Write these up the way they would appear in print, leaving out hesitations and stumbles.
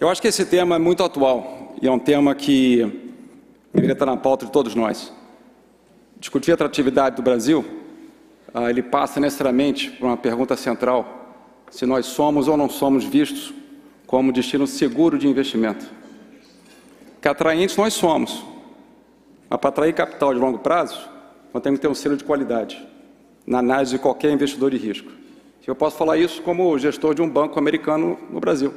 Eu acho que esse tema é muito atual e é um tema que deveria estar na pauta de todos nós. Discutir a atratividade do Brasil, ele passa necessariamente por uma pergunta central: se nós somos ou não somos vistos como destino seguro de investimento. Que atraentes nós somos, mas para atrair capital de longo prazo, nós temos que ter um selo de qualidade na análise de qualquer investidor de risco. Eu posso falar isso como gestor de um banco americano no Brasil.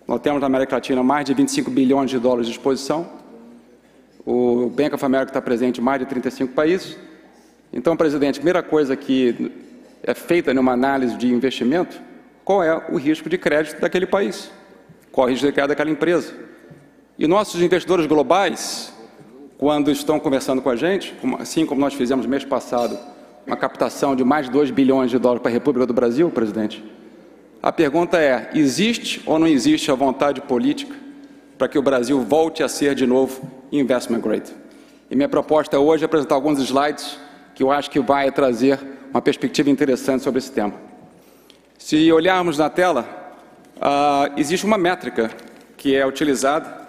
Nós temos na América Latina mais de 25 bilhões de dólares de exposição. O Bank of America está presente em mais de 35 países. Então, presidente, a primeira coisa que é feita numa análise de investimento, qual é o risco de crédito daquele país? Qual é o risco de crédito daquela empresa? E nossos investidores globais, quando estão conversando com a gente, assim como nós fizemos mês passado, uma captação de mais de 2 bilhões de dólares para a República do Brasil, presidente, a pergunta é: existe ou não existe a vontade política para que o Brasil volte a ser de novo investment grade? E minha proposta hoje é apresentar alguns slides que eu acho que vai trazer uma perspectiva interessante sobre esse tema. Se olharmos na tela, existe uma métrica que é utilizada,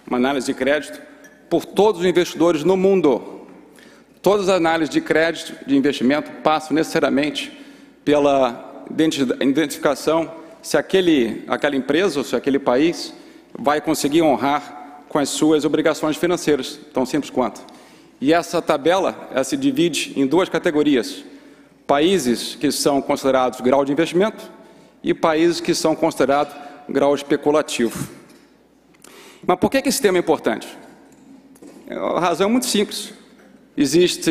uma análise de crédito, por todos os investidores no mundo. Todas as análises de crédito, de investimento, passam necessariamente pela identificação se aquela empresa ou se aquele país vai conseguir honrar com as suas obrigações financeiras, tão simples quanto. E essa tabela se divide em duas categorias: países que são considerados grau de investimento e países que são considerados grau especulativo. Mas por que esse tema é importante? A razão é muito simples. Existe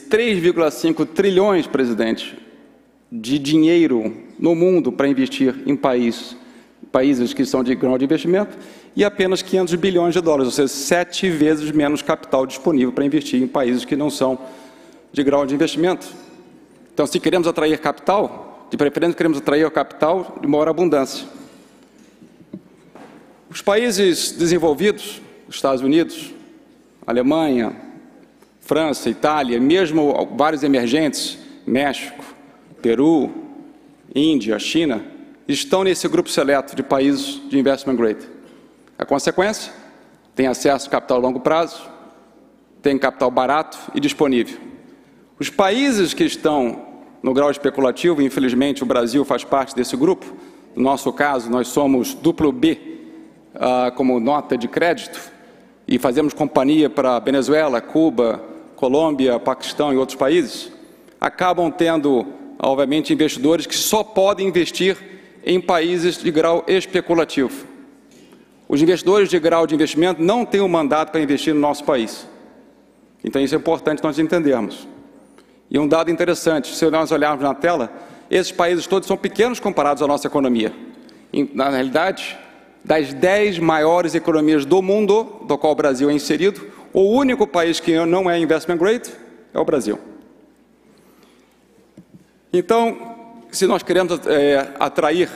3,5 trilhões, presidente, de dinheiro no mundo para investir em países que são de grau de investimento, e apenas 500 bilhões de dólares, ou seja, 7 vezes menos capital disponível para investir em países que não são de grau de investimento. Então, se queremos atrair capital, de preferência queremos atrair o capital de maior abundância. Os países desenvolvidos, Estados Unidos, Alemanha, França, Itália, mesmo vários emergentes, México, Peru, Índia, China, estão nesse grupo seleto de países de investment grade. A consequência? Tem acesso a capital a longo prazo, tem capital barato e disponível. Os países que estão no grau especulativo, infelizmente o Brasil faz parte desse grupo, no nosso caso nós somos duplo B, como nota de crédito, e fazemos companhia para Venezuela, Cuba, Colômbia, Paquistão e outros países, acabam tendo, obviamente, investidores que só podem investir em países de grau especulativo. Os investidores de grau de investimento não têm o mandato para investir no nosso país. Então, isso é importante nós entendermos. E um dado interessante, se nós olharmos na tela, esses países todos são pequenos comparados à nossa economia. Na realidade, das 10 maiores economias do mundo, do qual o Brasil é inserido, o único país que não é investment grade é o Brasil. Então, se nós queremos atrair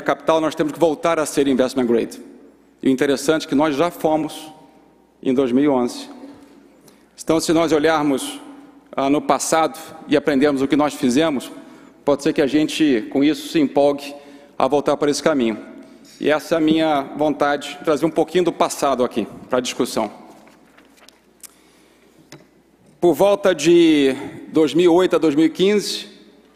capital, nós temos que voltar a ser investment grade. E o interessante é que nós já fomos em 2011. Então, se nós olharmos no passado e aprendermos o que nós fizemos, pode ser que a gente, com isso, se empolgue a voltar para esse caminho. E essa é a minha vontade, de trazer um pouquinho do passado aqui, para a discussão. Por volta de 2008 a 2015,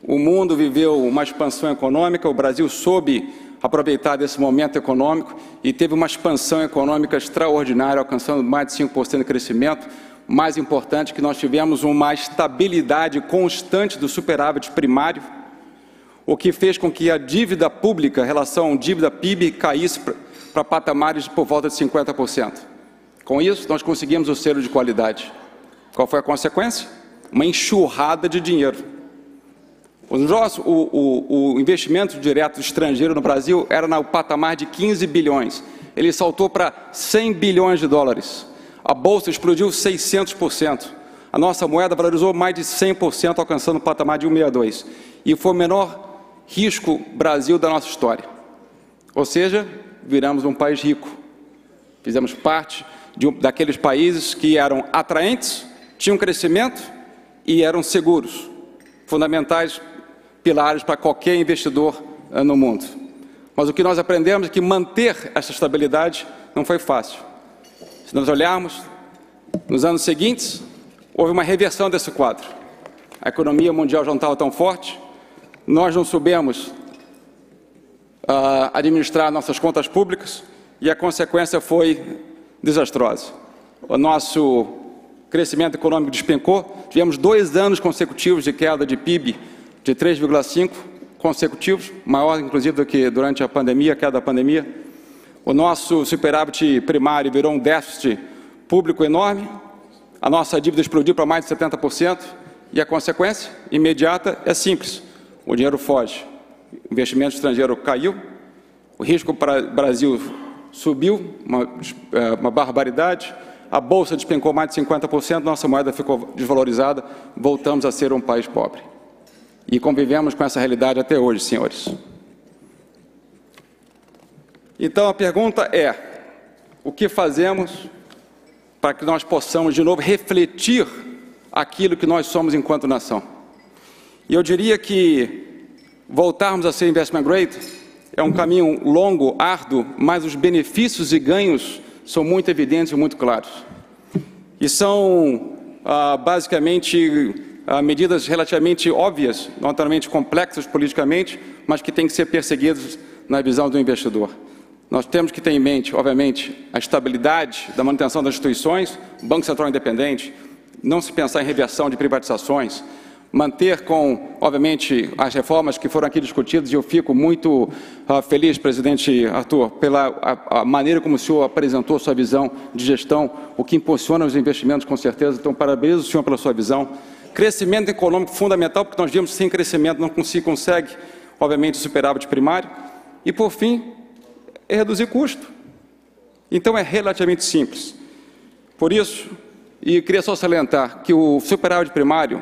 o mundo viveu uma expansão econômica, o Brasil soube aproveitar desse momento econômico e teve uma expansão econômica extraordinária, alcançando mais de 5% de crescimento. Mais importante, que nós tivemos uma estabilidade constante do superávit primário, o que fez com que a dívida pública, em relação à dívida PIB, caísse para patamares de por volta de 50%. Com isso, nós conseguimos o selo de qualidade. Qual foi a consequência? Uma enxurrada de dinheiro. O investimento direto estrangeiro no Brasil era no patamar de 15 bilhões. Ele saltou para 100 bilhões de dólares. A Bolsa explodiu 600%. A nossa moeda valorizou mais de 100%, alcançando o patamar de 1,62. E foi o menor risco Brasil da nossa história. Ou seja, viramos um país rico. Fizemos parte daqueles países que eram atraentes, tinham crescimento e eram seguros, fundamentais pilares para qualquer investidor no mundo. Mas o que nós aprendemos é que manter essa estabilidade não foi fácil. Se nós olharmos, nos anos seguintes, houve uma reversão desse quadro. A economia mundial já não estava tão forte, nós não soubemos administrar nossas contas públicas e a consequência foi desastrosa. O nosso crescimento econômico despencou, tivemos 2 anos consecutivos de queda de PIB de 3,5 consecutivos, maior inclusive do que durante a pandemia, a queda da pandemia. O nosso superávit primário virou um déficit público enorme, a nossa dívida explodiu para mais de 70% e a consequência imediata é simples, o dinheiro foge, o investimento estrangeiro caiu, o risco para o Brasil subiu, uma barbaridade, a Bolsa despencou mais de 50%, nossa moeda ficou desvalorizada, voltamos a ser um país pobre. E convivemos com essa realidade até hoje, senhores. Então, a pergunta é, o que fazemos para que nós possamos, de novo, refletir aquilo que nós somos enquanto nação? E eu diria que voltarmos a ser investment grade é um caminho longo, árduo, mas os benefícios e ganhos são muito evidentes e muito claros. E são, basicamente, medidas relativamente óbvias, notoriamente complexas politicamente, mas que têm que ser perseguidas na visão do investidor. Nós temos que ter em mente, obviamente, a estabilidade da manutenção das instituições, Banco Central independente, não se pensar em reversão de privatizações, manter com, obviamente, as reformas que foram aqui discutidas, e eu fico muito feliz, presidente Arthur, pela a maneira como o senhor apresentou sua visão de gestão, o que impulsiona os investimentos, com certeza. Então, parabenizo o senhor pela sua visão. Crescimento econômico fundamental, porque nós vimos que sem crescimento não se consegue, obviamente, o superávit primário. E, por fim, é reduzir custo. Então, é relativamente simples. Por isso, e queria só salientar que o superávit primário,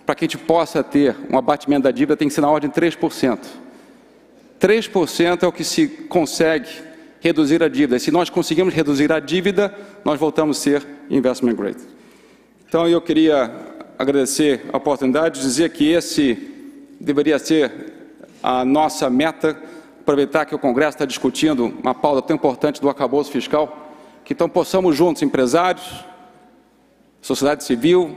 para que a gente possa ter um abatimento da dívida, tem que ser na ordem de 3%. 3% é o que se consegue reduzir a dívida. E se nós conseguimos reduzir a dívida, nós voltamos a ser investment grade. Então, eu queria agradecer a oportunidade de dizer que esse deveria ser a nossa meta, aproveitar que o Congresso está discutindo uma pauta tão importante do arcabouço fiscal, que então possamos juntos, empresários, sociedade civil,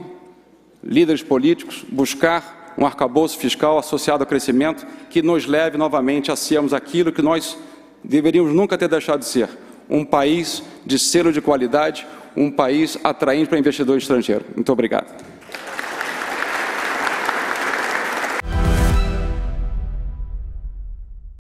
líderes políticos, buscar um arcabouço fiscal associado ao crescimento que nos leve novamente a sermos aquilo que nós deveríamos nunca ter deixado de ser, um país de selo de qualidade, um país atraente para investidor estrangeiro. Muito obrigado.